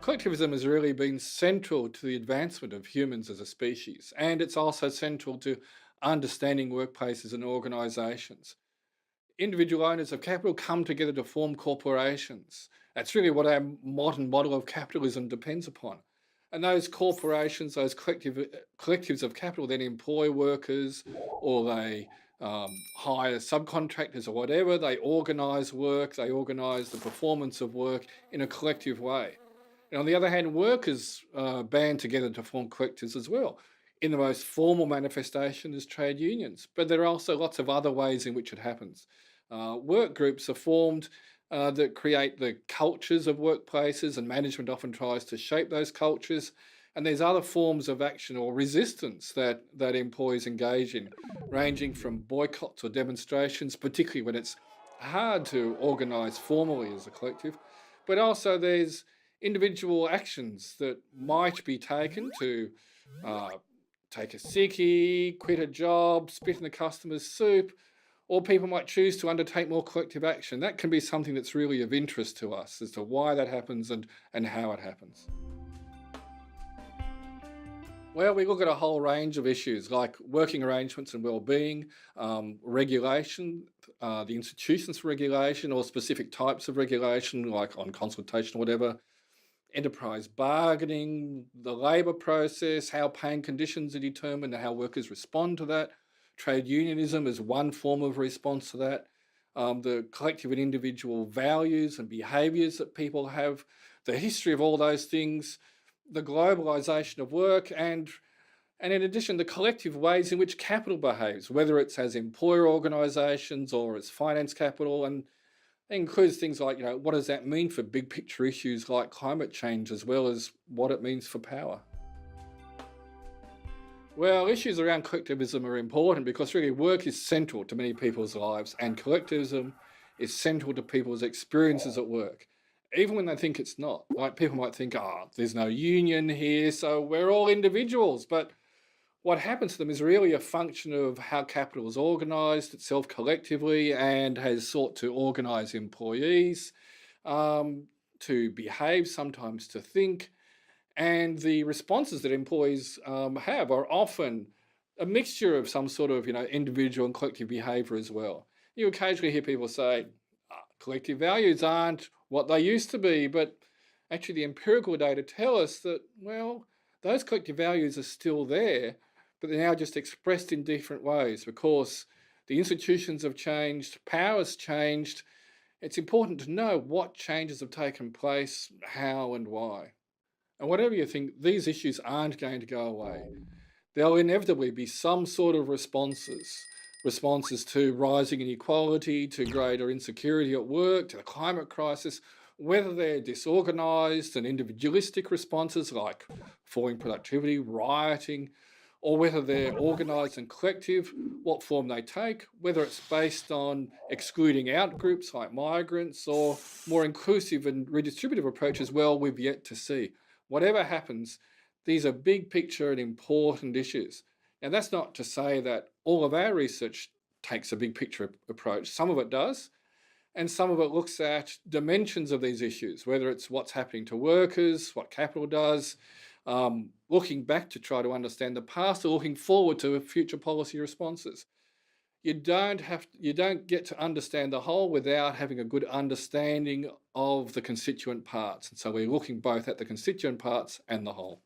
Collectivism has really been central to the advancement of humans as a species, and it's also central to understanding workplaces and organisations. Individual owners of capital come together to form corporations. That's really what our modern model of capitalism depends upon. And those corporations, those collectives of capital, then employ workers or they hire subcontractors or whatever. They organise work, they organise the performance of work in a collective way. And on the other hand, workers band together to form collectives as well. In the most formal manifestation is trade unions, but there are also lots of other ways in which it happens. Work groups are formed that create the cultures of workplaces, and management often tries to shape those cultures. And there's other forms of action or resistance that employees engage in, ranging from boycotts or demonstrations, particularly when it's hard to organise formally as a collective. But also there's individual actions that might be taken to uh, take a sickie, quit a job, spit in the customer's soup, or people might choose to undertake more collective action. That can be something that's really of interest to us as to why that happens and how it happens. Well, we look at a whole range of issues like working arrangements and well-being, regulation, the institutions for regulation or specific types of regulation like on consultation or whatever, enterprise bargaining, the labour process, how pay and conditions are determined and how workers respond to that. Trade unionism is one form of response to that. The collective and individual values and behaviours that people have, the history of all those things, the globalisation of work, and in addition, the collective ways in which capital behaves, whether it's as employer organisations or as finance capital, and it includes things like, what does that mean for big picture issues like climate change, as well as what it means for power? Well, issues around collectivism are important because really work is central to many people's lives, and collectivism is central to people's experiences at work, even when they think it's not. Like people might think, there's no union here, so we're all individuals. But what happens to them is really a function of how capital is organised itself collectively and has sought to organise employees to behave, sometimes to think. And the responses that employees have are often a mixture of some sort of, individual and collective behaviour as well. You occasionally hear people say, collective values aren't what they used to be, but actually the empirical data tell us that, well, those collective values are still there, but they're now just expressed in different ways because the institutions have changed, power's changed. It's important to know what changes have taken place, how and why. And whatever you think, these issues aren't going to go away. There'll inevitably be some sort of responses to rising inequality, to greater insecurity at work, to the climate crisis, whether they're disorganised and individualistic responses like falling productivity, rioting, or whether they're organised and collective, what form they take, whether it's based on excluding out groups like migrants or more inclusive and redistributive approaches, well, we've yet to see. Whatever happens, these are big picture and important issues. Now, that's not to say that all of our research takes a big picture approach. Some of it does, and some of it looks at dimensions of these issues, whether it's what's happening to workers, what capital does, looking back to try to understand the past or looking forward to future policy responses. You don't get to understand the whole without having a good understanding of the constituent parts. And so we're looking both at the constituent parts and the whole.